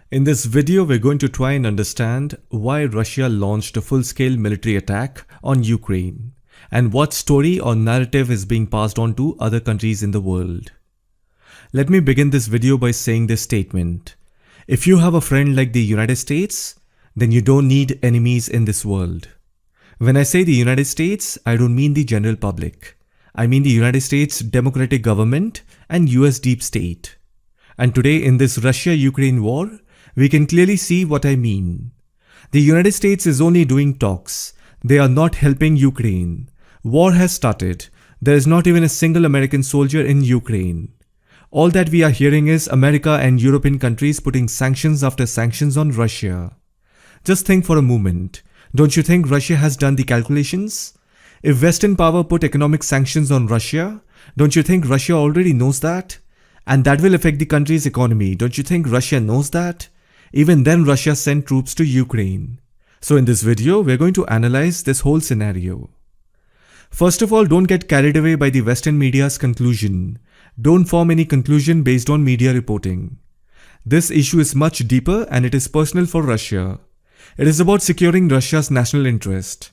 In this video, we're going to try and understand why Russia launched a full-scale military attack on Ukraine and what story or narrative is being passed on to other countries in the world. Let me begin this video by saying this statement. If you have a friend like the United States, then you don't need enemies in this world. When I say the United States, I don't mean the general public. I mean the United States democratic government and US deep state. And today in this Russia-Ukraine war, we can clearly see what I mean. The United States is only doing talks. They are not helping Ukraine. War has started. There is not even a single American soldier in Ukraine. All that we are hearing is America and European countries putting sanctions after sanctions on Russia. Just think for a moment. Don't you think Russia has done the calculations? If Western power put economic sanctions on Russia, don't you think Russia already knows that? And that will affect the country's economy. Don't you think Russia knows that? Even then, Russia sent troops to Ukraine. So in this video, we're going to analyze this whole scenario. First of all, don't get carried away by the Western media's conclusion. Don't form any conclusion based on media reporting. This issue is much deeper and it is personal for Russia. It is about securing Russia's national interest.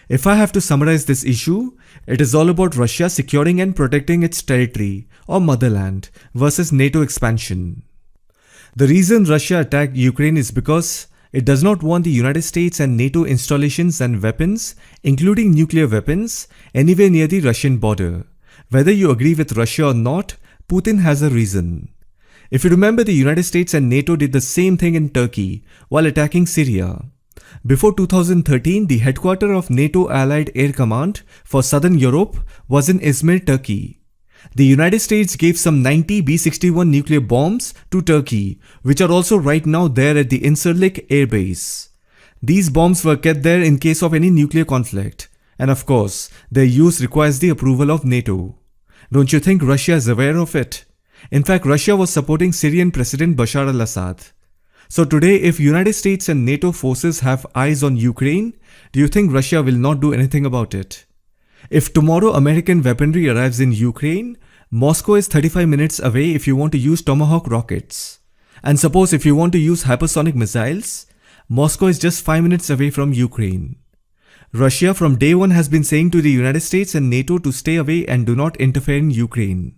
If I have to summarize this issue, it is all about Russia securing and protecting its territory or motherland versus NATO expansion. The reason Russia attacked Ukraine is because it does not want the United States and NATO installations and weapons, including nuclear weapons, anywhere near the Russian border. Whether you agree with Russia or not, Putin has a reason. If you remember, the United States and NATO did the same thing in Turkey while attacking Syria. Before 2013, the headquarters of NATO Allied Air Command for Southern Europe was in Izmir, Turkey. The United States gave some 90 B-61 nuclear bombs to Turkey, which are also right now there at the Incirlik Air Base. These bombs were kept there in case of any nuclear conflict. And of course, their use requires the approval of NATO. Don't you think Russia is aware of it? In fact, Russia was supporting Syrian President Bashar al-Assad. So today, if United States and NATO forces have eyes on Ukraine, do you think Russia will not do anything about it? If tomorrow American weaponry arrives in Ukraine, Moscow is 35 minutes away if you want to use Tomahawk rockets. And suppose if you want to use hypersonic missiles, Moscow is just 5 minutes away from Ukraine. Russia from day one has been saying to the United States and NATO to stay away and do not interfere in Ukraine.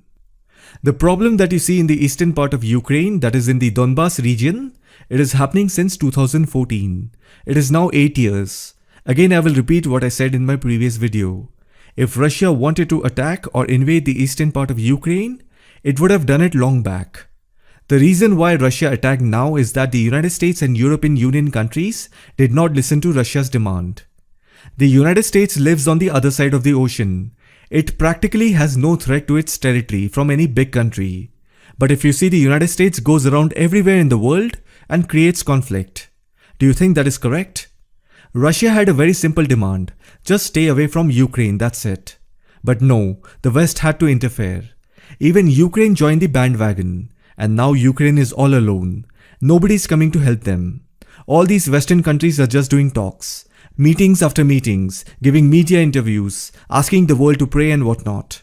The problem that you see in the eastern part of Ukraine, that is in the Donbas region, it is happening since 2014. It is now 8 years. Again, I will repeat what I said in my previous video. If Russia wanted to attack or invade the eastern part of Ukraine, it would have done it long back. The reason why Russia attacked now is that the United States and European Union countries did not listen to Russia's demand. The United States lives on the other side of the ocean. It practically has no threat to its territory from any big country. But if you see, the United States goes around everywhere in the world and creates conflict. Do you think that is correct? Russia had a very simple demand. Just stay away from Ukraine, that's it. But no, the West had to interfere. Even Ukraine joined the bandwagon. And now Ukraine is all alone. Nobody is coming to help them. All these Western countries are just doing talks. Meetings after meetings, giving media interviews, asking the world to pray and whatnot.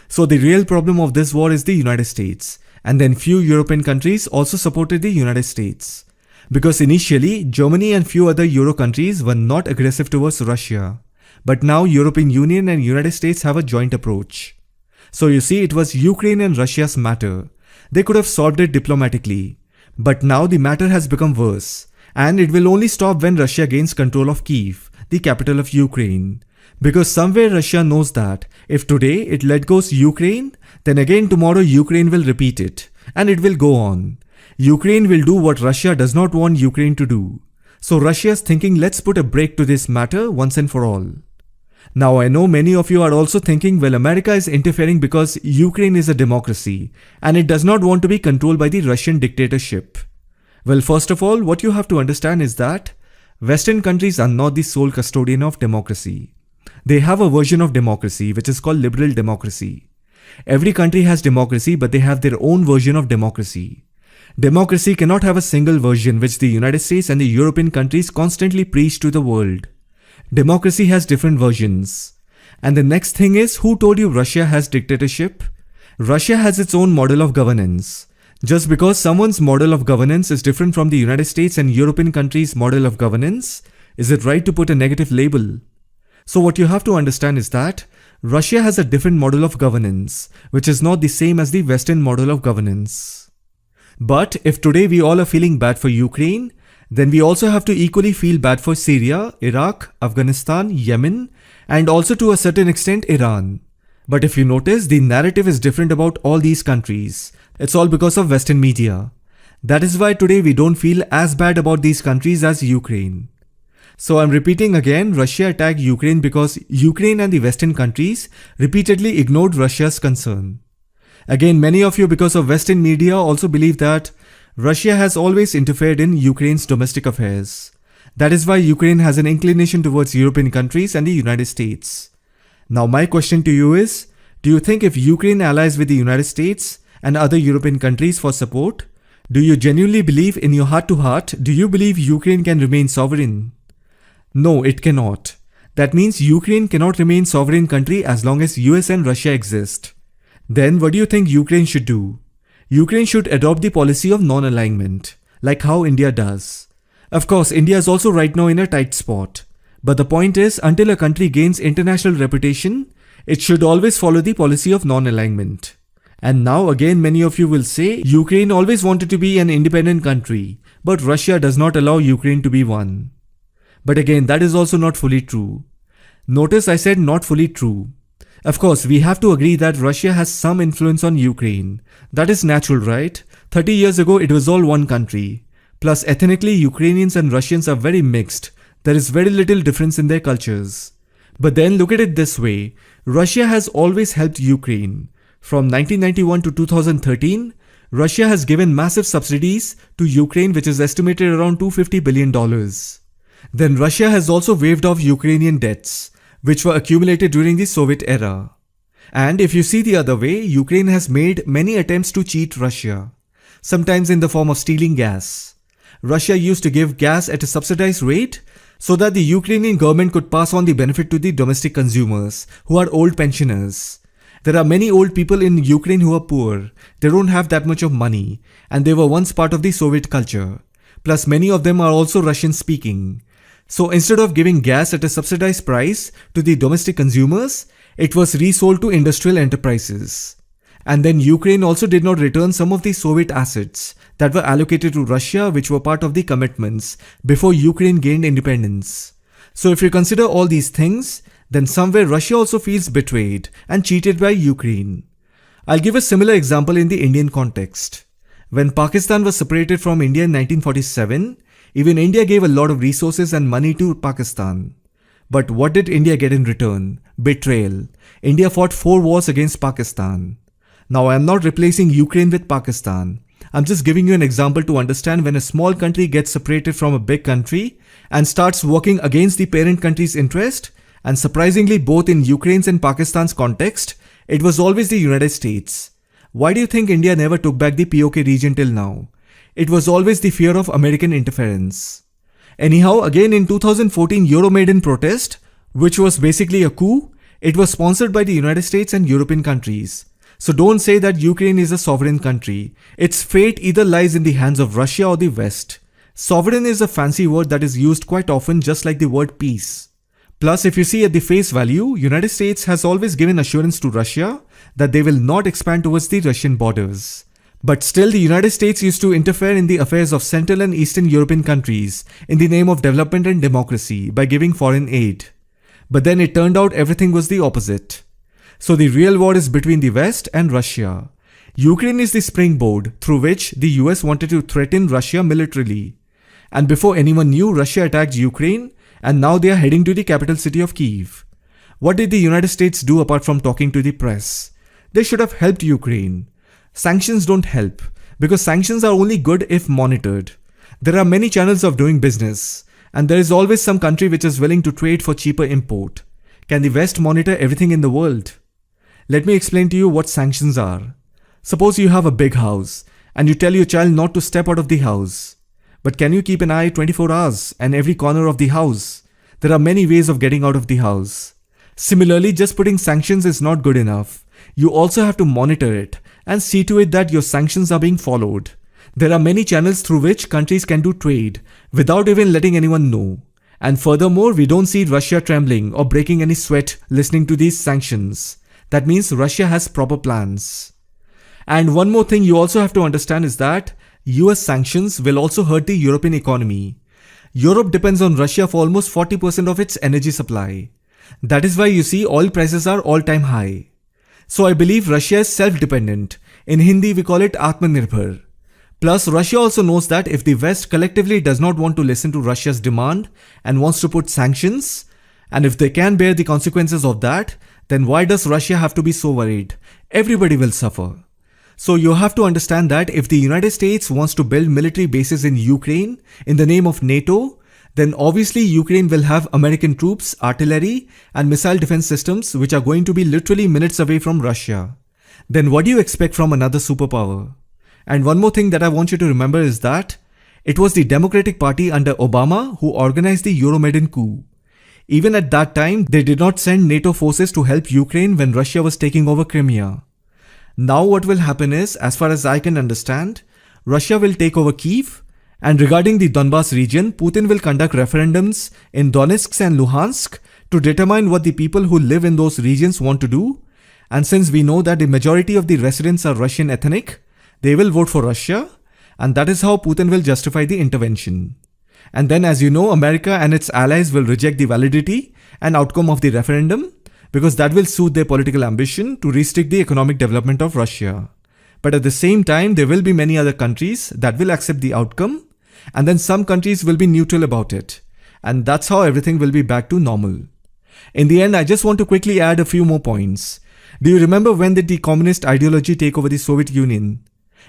So the real problem of this war is the United States. And then few European countries also supported the United States. Because initially, Germany and few other Euro countries were not aggressive towards Russia. But now European Union and United States have a joint approach. So you see, it was Ukraine and Russia's matter. They could have solved it diplomatically. But now the matter has become worse. And it will only stop when Russia gains control of Kyiv, the capital of Ukraine. Because somewhere Russia knows that if today it let go Ukraine, then again tomorrow Ukraine will repeat it. And it will go on. Ukraine will do what Russia does not want Ukraine to do. So Russia is thinking, let's put a break to this matter once and for all. Now I know many of you are also thinking, well, America is interfering because Ukraine is a democracy and it does not want to be controlled by the Russian dictatorship. Well, first of all, what you have to understand is that Western countries are not the sole custodian of democracy. They have a version of democracy which is called liberal democracy. Every country has democracy, but they have their own version of democracy. Democracy cannot have a single version which the United States and the European countries constantly preach to the world. Democracy has different versions. And the next thing is, who told you Russia has dictatorship? Russia has its own model of governance. Just because someone's model of governance is different from the United States and European countries' model of governance, is it right to put a negative label? So what you have to understand is that Russia has a different model of governance, which is not the same as the Western model of governance. But if today we all are feeling bad for Ukraine, then we also have to equally feel bad for Syria, Iraq, Afghanistan, Yemen, and also to a certain extent Iran. But if you notice, the narrative is different about all these countries. It's all because of Western media. That is why today we don't feel as bad about these countries as Ukraine. So I'm repeating again, Russia attacked Ukraine because Ukraine and the Western countries repeatedly ignored Russia's concern. Again, many of you because of Western media also believe that Russia has always interfered in Ukraine's domestic affairs. That is why Ukraine has an inclination towards European countries and the United States. Now my question to you is, do you think if Ukraine allies with the United States and other European countries for support, do you genuinely believe in your heart to heart, do you believe Ukraine can remain sovereign? No, it cannot. That means Ukraine cannot remain sovereign country as long as US and Russia exist. Then what do you think Ukraine should do? Ukraine should adopt the policy of non-alignment, like how India does. Of course, India is also right now in a tight spot. But the point is, until a country gains international reputation, it should always follow the policy of non-alignment. And now again many of you will say, Ukraine always wanted to be an independent country, but Russia does not allow Ukraine to be one. But again, that is also not fully true. Notice I said not fully true. Of course, we have to agree that Russia has some influence on Ukraine. That is natural, right? 30 years ago, it was all one country. Plus, ethnically, Ukrainians and Russians are very mixed. There is very little difference in their cultures. But then look at it this way. Russia has always helped Ukraine. From 1991 to 2013, Russia has given massive subsidies to Ukraine, which is estimated around $250 billion. Then Russia has also waived off Ukrainian debts, which were accumulated during the Soviet era. And if you see the other way, Ukraine has made many attempts to cheat Russia, sometimes in the form of stealing gas. Russia used to give gas at a subsidized rate so that the Ukrainian government could pass on the benefit to the domestic consumers, who are old pensioners. There are many old people in Ukraine who are poor. They don't have that much of money, and they were once part of the Soviet culture. Plus, many of them are also Russian speaking. So instead of giving gas at a subsidized price to the domestic consumers, it was resold to industrial enterprises. And then Ukraine also did not return some of the Soviet assets that were allocated to Russia, which were part of the commitments before Ukraine gained independence. So if you consider all these things, then somewhere Russia also feels betrayed and cheated by Ukraine. I'll give a similar example in the Indian context. When Pakistan was separated from India in 1947, even India gave a lot of resources and money to Pakistan. But what did India get in return? Betrayal. India fought 4 wars against Pakistan. Now I am not replacing Ukraine with Pakistan. I'm just giving you an example to understand when a small country gets separated from a big country and starts working against the parent country's interest, and surprisingly both in Ukraine's and Pakistan's context, it was always the United States. Why do you think India never took back the POK region till now? It was always the fear of American interference. Anyhow, again in 2014 Euromaidan protest, which was basically a coup, it was sponsored by the United States and European countries. So don't say that Ukraine is a sovereign country. Its fate either lies in the hands of Russia or the West. Sovereign is a fancy word that is used quite often, just like the word peace. Plus, if you see at the face value, United States has always given assurance to Russia that they will not expand towards the Russian borders. But still, the United States used to interfere in the affairs of Central and Eastern European countries in the name of development and democracy by giving foreign aid. But then it turned out everything was the opposite. So the real war is between the West and Russia. Ukraine is the springboard through which the US wanted to threaten Russia militarily. And before anyone knew, Russia attacked Ukraine, and now they are heading to the capital city of Kyiv. What did the United States do apart from talking to the press? They should have helped Ukraine. Sanctions don't help, because sanctions are only good if monitored. There are many channels of doing business, and there is always some country which is willing to trade for cheaper import. Can the West monitor everything in the world? Let me explain to you what sanctions are. Suppose you have a big house, and you tell your child not to step out of the house. But can you keep an eye 24 hours and every corner of the house? There are many ways of getting out of the house. Similarly, just putting sanctions is not good enough. You also have to monitor it, and see to it that your sanctions are being followed. There are many channels through which countries can do trade without even letting anyone know. And furthermore, we don't see Russia trembling or breaking any sweat listening to these sanctions. That means Russia has proper plans. And one more thing you also have to understand is that US sanctions will also hurt the European economy. Europe depends on Russia for almost 40% of its energy supply. That is why you see oil prices are all-time high. So I believe Russia is self-dependent. In Hindi we call it Atmanirbhar. Plus, Russia also knows that if the West collectively does not want to listen to Russia's demand and wants to put sanctions, and if they can bear the consequences of that, then why does Russia have to be so worried? Everybody will suffer. So you have to understand that if the United States wants to build military bases in Ukraine in the name of NATO, then obviously Ukraine will have American troops, artillery, and missile defense systems which are going to be literally minutes away from Russia. Then what do you expect from another superpower? And one more thing that I want you to remember is that it was the Democratic Party under Obama who organized the Euromaidan coup. Even at that time, they did not send NATO forces to help Ukraine when Russia was taking over Crimea. Now what will happen is, as far as I can understand, Russia will take over Kyiv, and regarding the Donbas region, Putin will conduct referendums in Donetsk and Luhansk to determine what the people who live in those regions want to do. And since we know that the majority of the residents are Russian ethnic, they will vote for Russia, and that is how Putin will justify the intervention. And then, as you know, America and its allies will reject the validity and outcome of the referendum because that will suit their political ambition to restrict the economic development of Russia. But at the same time, there will be many other countries that will accept the outcome, and then some countries will be neutral about it. And that's how everything will be back to normal. In the end, I just want to quickly add a few more points. Do you remember when did the communist ideology take over the Soviet Union?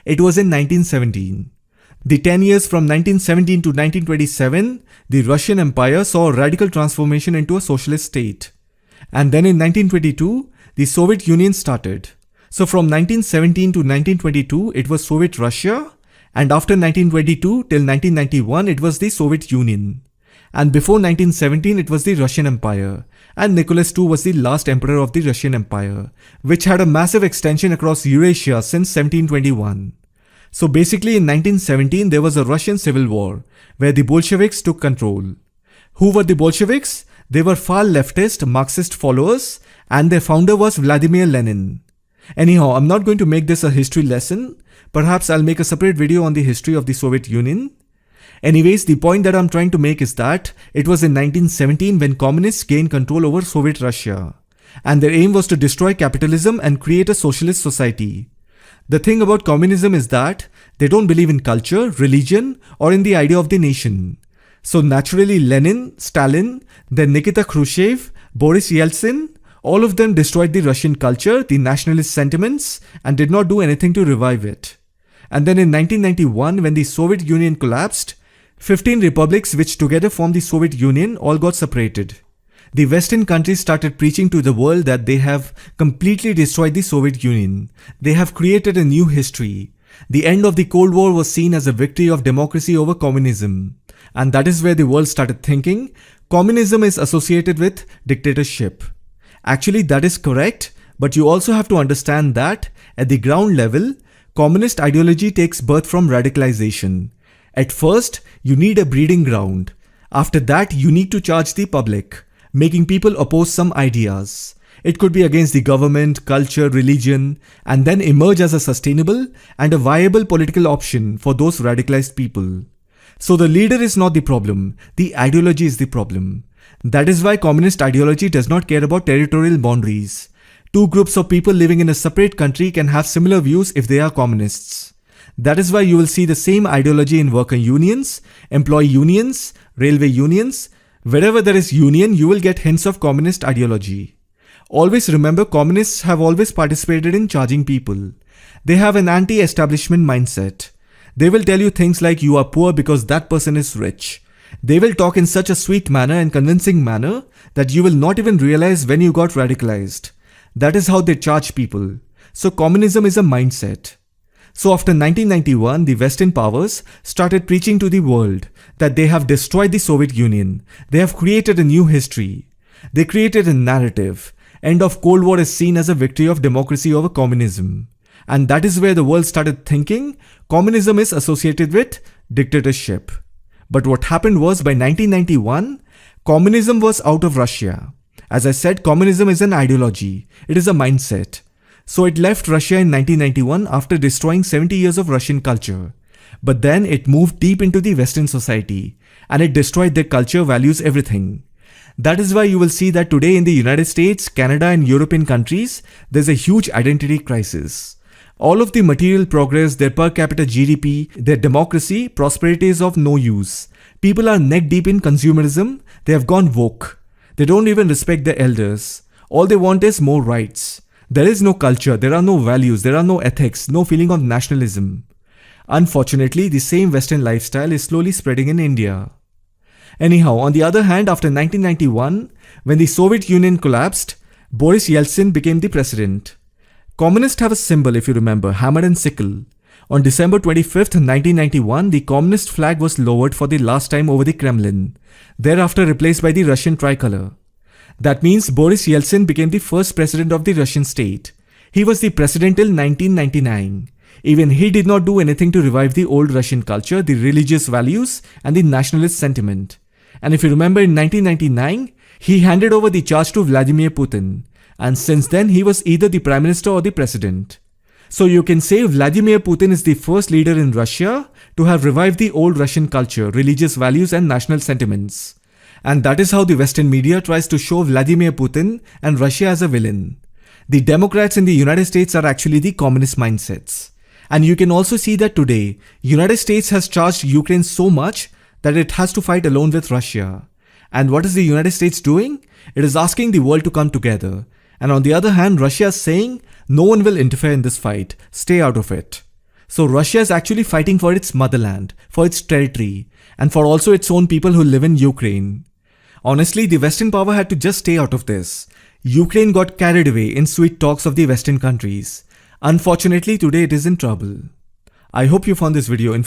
It was in 1917. The 10 years from 1917 to 1927, the Russian Empire saw a radical transformation into a socialist state. And then in 1922, the Soviet Union started. So from 1917 to 1922, it was Soviet Russia, and after 1922 till 1991, it was the Soviet Union. And before 1917, it was the Russian Empire, and Nicholas II was the last emperor of the Russian Empire, which had a massive extension across Eurasia since 1721. So basically in 1917, there was a Russian civil war, where the Bolsheviks took control. Who were the Bolsheviks? They were far leftist, Marxist followers, and their founder was Vladimir Lenin. Anyhow, I'm not going to make this a history lesson. Perhaps I'll make a separate video on the history of the Soviet Union. Anyways, the point that I'm trying to make is that it was in 1917 when communists gained control over Soviet Russia, and their aim was to destroy capitalism and create a socialist society. The thing about communism is that they don't believe in culture, religion, or in the idea of the nation. So naturally Lenin, Stalin, then Nikita Khrushchev, Boris Yeltsin, all of them destroyed the Russian culture, the nationalist sentiments, and did not do anything to revive it. And then in 1991, when the Soviet Union collapsed, 15 republics which together formed the Soviet Union all got separated. The Western countries started preaching to the world that they have completely destroyed the Soviet Union. They have created a new history. The end of the Cold War was seen as a victory of democracy over communism. And that is where the world started thinking communism is associated with dictatorship. Actually, that is correct, but you also have to understand that at the ground level, communist ideology takes birth from radicalization. At first, you need a breeding ground. After that, you need to charge the public, making people oppose some ideas. It could be against the government, culture, religion, and then emerge as a sustainable and a viable political option for those radicalized people. So the leader is not the problem, the ideology is the problem. That is why communist ideology does not care about territorial boundaries. Two groups of people living in a separate country can have similar views if they are communists. That is why you will see the same ideology in worker unions, employee unions, railway unions. Wherever there is union, you will get hints of communist ideology. Always remember, communists have always participated in charging people. They have an anti-establishment mindset. They will tell you things like you are poor because that person is rich. They will talk in such a sweet manner and convincing manner that you will not even realize when you got radicalized. That is how they charge people. So communism is a mindset. So after 1991, the Western powers started preaching to the world that they have destroyed the Soviet Union. They have created a new history. They created a narrative. End of Cold War is seen as a victory of democracy over communism. And that is where the world started thinking communism is associated with dictatorship. But what happened was by 1991, communism was out of Russia. As I said, communism is an ideology. It is a mindset. So it left Russia in 1991 after destroying 70 years of Russian culture. But then it moved deep into the Western society and it destroyed their culture, values, everything. That is why you will see that today in the United States, Canada and European countries, there's a huge identity crisis. All of the material progress, their per capita GDP, their democracy, prosperity is of no use. People are neck deep in consumerism, they have gone woke. They don't even respect their elders. All they want is more rights. There is no culture, there are no values, there are no ethics, no feeling of nationalism. Unfortunately, the same Western lifestyle is slowly spreading in India. Anyhow, on the other hand, after 1991, when the Soviet Union collapsed, Boris Yeltsin became the president. Communists have a symbol, if you remember, hammer and sickle. On December 25th, 1991, the communist flag was lowered for the last time over the Kremlin, thereafter replaced by the Russian tricolor. That means Boris Yeltsin became the first president of the Russian state. He was the president till 1999. Even he did not do anything to revive the old Russian culture, the religious values, and the nationalist sentiment. And if you remember, in 1999, he handed over the charge to Vladimir Putin. And since then, he was either the prime minister or the president. So you can say Vladimir Putin is the first leader in Russia to have revived the old Russian culture, religious values, and national sentiments. And that is how the Western media tries to show Vladimir Putin and Russia as a villain. The Democrats in the United States are actually the communist mindsets. And you can also see that today, United States has charged Ukraine so much that it has to fight alone with Russia. And what is the United States doing? It is asking the world to come together. And on the other hand, Russia is saying, no one will interfere in this fight, stay out of it. So Russia is actually fighting for its motherland, for its territory, and for also its own people who live in Ukraine. Honestly, the Western power had to just stay out of this. Ukraine got carried away in sweet talks of the Western countries. Unfortunately, today it is in trouble. I hope you found this video informative.